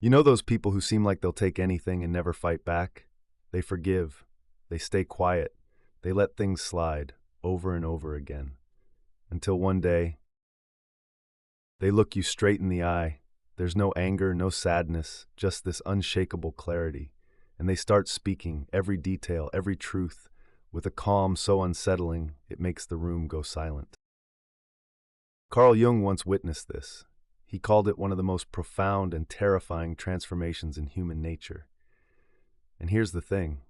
You know those people who seem like they'll take anything and never fight back? They forgive. They stay quiet. They let things slide over and over again. Until one day, they look you straight in the eye. There's no anger, no sadness, just this unshakable clarity. And they start speaking every detail, every truth, with a calm so unsettling it makes the room go silent. Carl Jung once witnessed this. He called it one of the most profound and terrifying transformations in human nature. And here's the thing.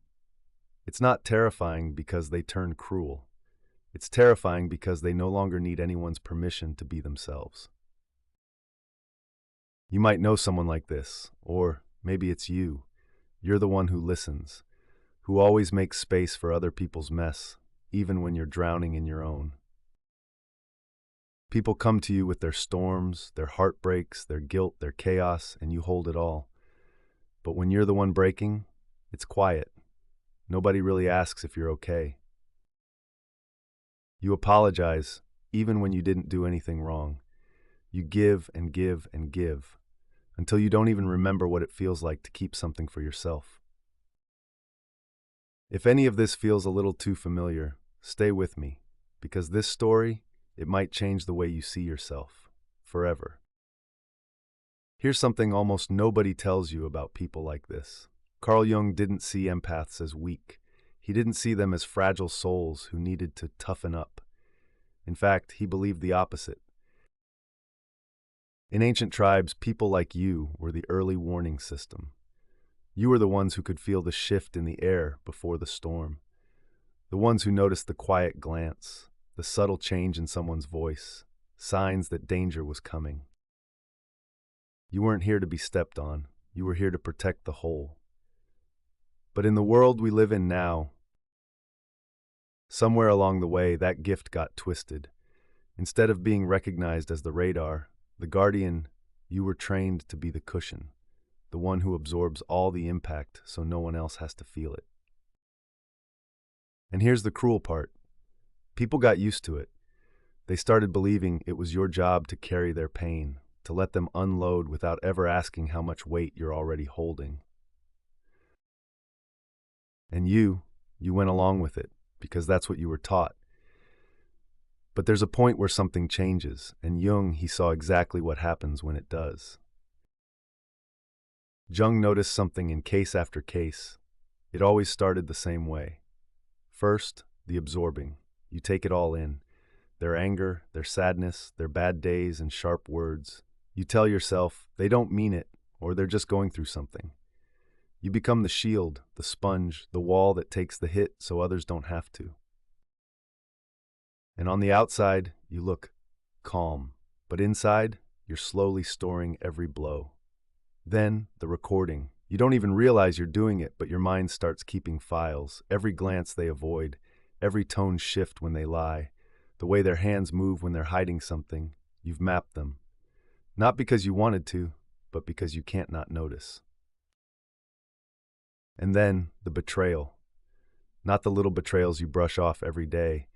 It's not terrifying because they turn cruel. It's terrifying because they no longer need anyone's permission to be themselves. You might know someone like this, or maybe it's you. You're the one who listens, who always makes space for other people's mess, even when you're drowning in your own. People come to you with their storms, their heartbreaks, their guilt, their chaos, and you hold it all. But when you're the one breaking, it's quiet. Nobody really asks if you're okay. You apologize, even when you didn't do anything wrong. You give and give and give, until you don't even remember what it feels like to keep something for yourself. If any of this feels a little too familiar, stay with me, because this story, it might change the way you see yourself, forever. Here's something almost nobody tells you about people like this. Carl Jung didn't see empaths as weak. He didn't see them as fragile souls who needed to toughen up. In fact, he believed the opposite. In ancient tribes, people like you were the early warning system. You were the ones who could feel the shift in the air before the storm. The ones who noticed the quiet glance, the subtle change in someone's voice, signs that danger was coming. You weren't here to be stepped on. You were here to protect the whole. But in the world we live in now, somewhere along the way, that gift got twisted. Instead of being recognized as the radar, the guardian, you were trained to be the cushion, the one who absorbs all the impact so no one else has to feel it. And here's the cruel part. People got used to it. They started believing it was your job to carry their pain, to let them unload without ever asking how much weight you're already holding. And you went along with it, because that's what you were taught. But there's a point where something changes, and Jung, he saw exactly what happens when it does. Jung noticed something in case after case. It always started the same way. First, the absorbing. You take it all in. Their anger, their sadness, their bad days and sharp words. You tell yourself they don't mean it, or they're just going through something. You become the shield, the sponge, the wall that takes the hit so others don't have to. And on the outside, you look calm, but inside, you're slowly storing every blow. Then, the recording. You don't even realize you're doing it, but your mind starts keeping files. Every glance they avoid, every tone shift when they lie, the way their hands move when they're hiding something, you've mapped them. Not because you wanted to, but because you can't not notice. And then, the betrayal. Not the little betrayals you brush off every day.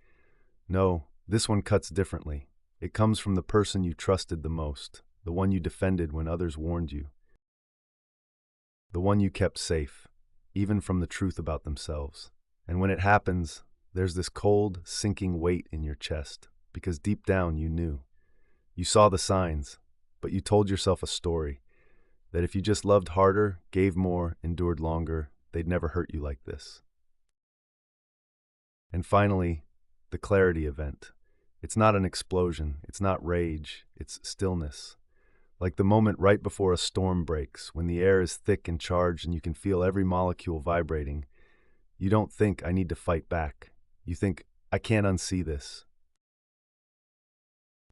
No, this one cuts differently. It comes from the person you trusted the most, the one you defended when others warned you. The one you kept safe, even from the truth about themselves. And when it happens, there's this cold, sinking weight in your chest, because deep down you knew. You saw the signs, but you told yourself a story, that if you just loved harder, gave more, endured longer, they'd never hurt you like this. And finally, the clarity event. It's not an explosion, it's not rage, it's stillness. Like the moment right before a storm breaks, when the air is thick and charged and you can feel every molecule vibrating. You don't think, I need to fight back. You think, I can't unsee this.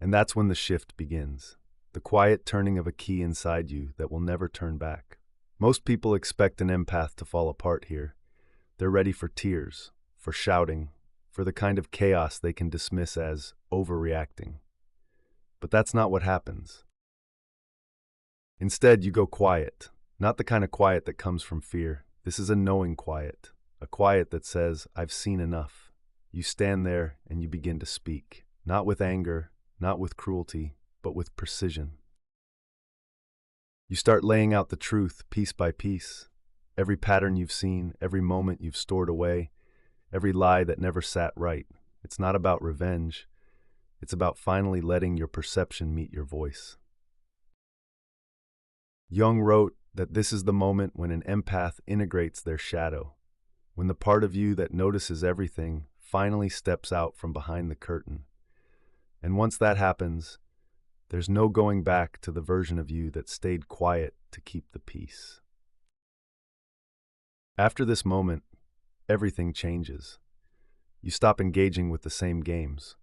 And that's when the shift begins. The quiet turning of a key inside you that will never turn back. Most people expect an empath to fall apart here. They're ready for tears, for shouting, for the kind of chaos they can dismiss as overreacting. But that's not what happens. Instead, you go quiet, not the kind of quiet that comes from fear. This is a knowing quiet, a quiet that says, I've seen enough. You stand there and you begin to speak, not with anger, not with cruelty, but with precision. You start laying out the truth piece by piece. Every pattern you've seen, every moment you've stored away, every lie that never sat right. It's not about revenge. It's about finally letting your perception meet your voice. Jung wrote that this is the moment when an empath integrates their shadow, when the part of you that notices everything finally steps out from behind the curtain. And once that happens, there's no going back to the version of you that stayed quiet to keep the peace. After this moment, everything changes. You stop engaging with the same games,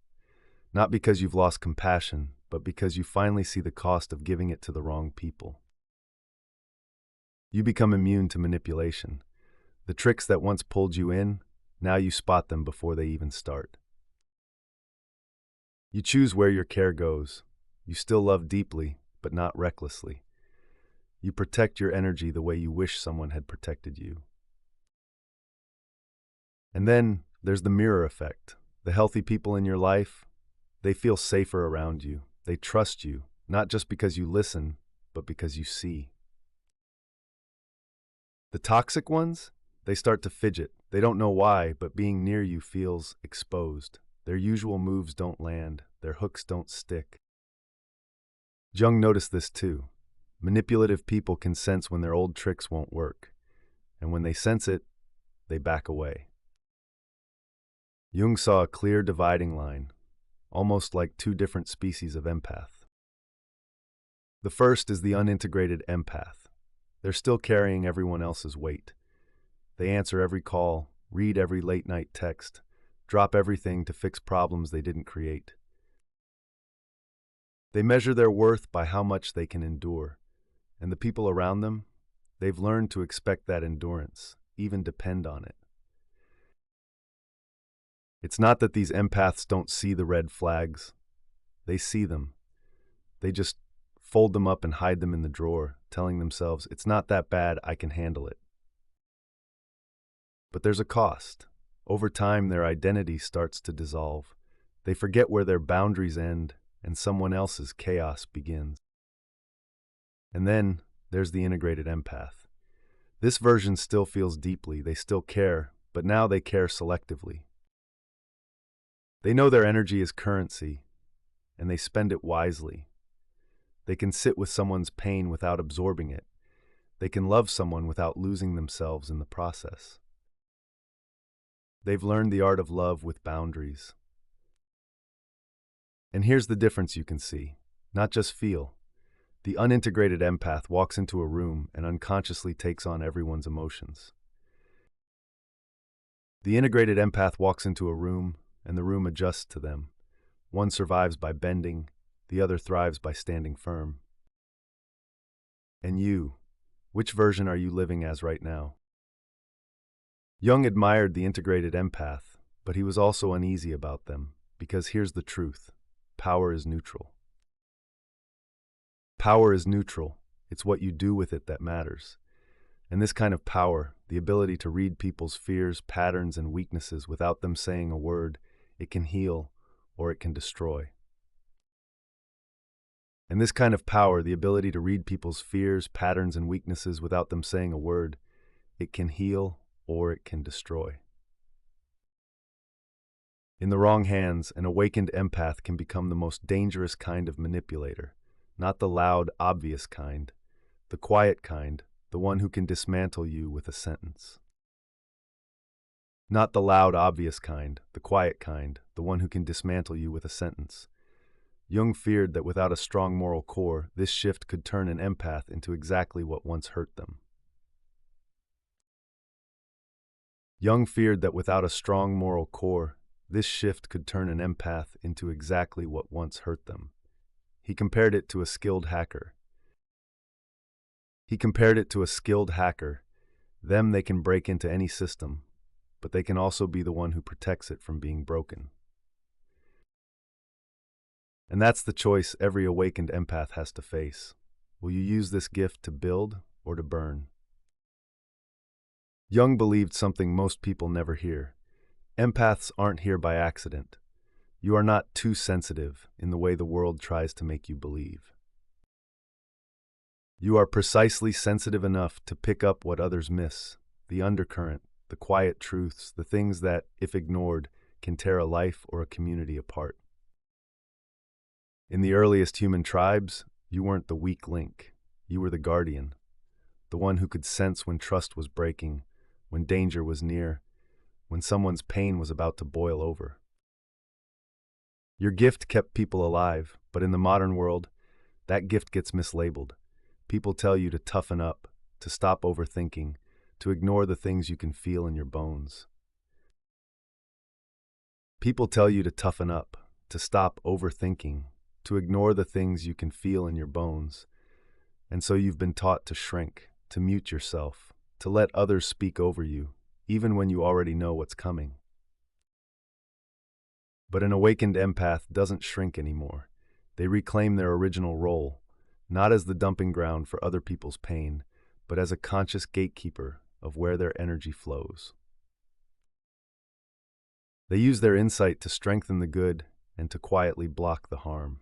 not because you've lost compassion, but because you finally see the cost of giving it to the wrong people. You become immune to manipulation. The tricks that once pulled you in, now you spot them before they even start. You choose where your care goes. You still love deeply, but not recklessly. You protect your energy the way you wish someone had protected you. And then there's the mirror effect. The healthy people in your life, they feel safer around you. They trust you, not just because you listen, but because you see. The toxic ones, they start to fidget. They don't know why, but being near you feels exposed. Their usual moves don't land. Their hooks don't stick. Jung noticed this too. Manipulative people can sense when their old tricks won't work. And when they sense it, they back away. Jung saw a clear dividing line, almost like two different species of empath. The first is the unintegrated empath. They're still carrying everyone else's weight. They answer every call, read every late-night text, drop everything to fix problems they didn't create. They measure their worth by how much they can endure, and the people around them, they've learned to expect that endurance, even depend on it. It's not that these empaths don't see the red flags. They see them. They just fold them up and hide them in the drawer, telling themselves, it's not that bad, I can handle it. But there's a cost. Over time, their identity starts to dissolve. They forget where their boundaries end and someone else's chaos begins. And then there's the integrated empath. This version still feels deeply. They still care, but now they care selectively. They know their energy is currency, and they spend it wisely. They can sit with someone's pain without absorbing it. They can love someone without losing themselves in the process. They've learned the art of love with boundaries. And here's the difference you can see, not just feel. The unintegrated empath walks into a room and unconsciously takes on everyone's emotions. The integrated empath walks into a room and the room adjusts to them. One survives by bending, the other thrives by standing firm. And you, which version are you living as right now? Jung admired the integrated empath, but he was also uneasy about them, because here's the truth. Power is neutral. Power is neutral. It's what you do with it that matters. And this kind of power, the ability to read people's fears, patterns, and weaknesses without them saying a word, it can heal or it can destroy. And this kind of power, the ability to read people's fears, patterns, and weaknesses without them saying a word, it can heal or it can destroy. In the wrong hands, an awakened empath can become the most dangerous kind of manipulator, not the loud, obvious kind, the quiet kind, the one who can dismantle you with a sentence. Not the loud, obvious kind, the quiet kind, the one who can dismantle you with a sentence. Jung feared that without a strong moral core, this shift could turn an empath into exactly what once hurt them. Jung feared that without a strong moral core, this shift could turn an empath into exactly what once hurt them. He compared it to a skilled hacker. Them they can break into any system, but they can also be the one who protects it from being broken. And that's the choice every awakened empath has to face. Will you use this gift to build or to burn? Jung believed something most people never hear. Empaths aren't here by accident. You are not too sensitive in the way the world tries to make you believe. You are precisely sensitive enough to pick up what others miss, the undercurrent, the quiet truths, the things that, if ignored, can tear a life or a community apart. In the earliest human tribes, you weren't the weak link. You were the guardian, the one who could sense when trust was breaking, when danger was near, when someone's pain was about to boil over. Your gift kept people alive, but in the modern world, that gift gets mislabeled. People tell you to toughen up, to stop overthinking, to ignore the things you can feel in your bones. People tell you to toughen up, to stop overthinking, to ignore the things you can feel in your bones. And so you've been taught to shrink, to mute yourself, to let others speak over you, even when you already know what's coming. But an awakened empath doesn't shrink anymore. They reclaim their original role, not as the dumping ground for other people's pain, but as a conscious gatekeeper of where their energy flows. They use their insight to strengthen the good and to quietly block the harm.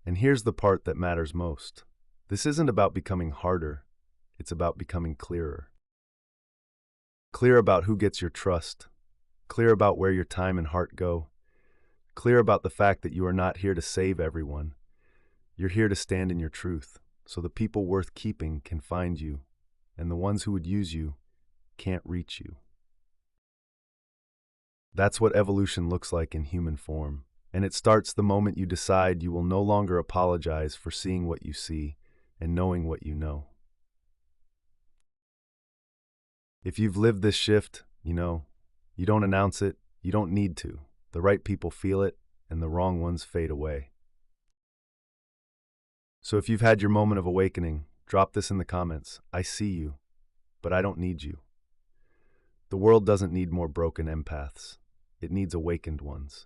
And here's the part that matters most. This isn't about becoming harder, it's about becoming clearer. Clear about who gets your trust, clear about where your time and heart go, clear about the fact that you are not here to save everyone. You're here to stand in your truth, so the people worth keeping can find you, and the ones who would use you can't reach you. That's what evolution looks like in human form, and it starts the moment you decide you will no longer apologize for seeing what you see and knowing what you know. If you've lived this shift, you know, you don't announce it, you don't need to. The right people feel it, and the wrong ones fade away. So if you've had your moment of awakening, drop this in the comments. I see you, but I don't need you. The world doesn't need more broken empaths. It needs awakened ones.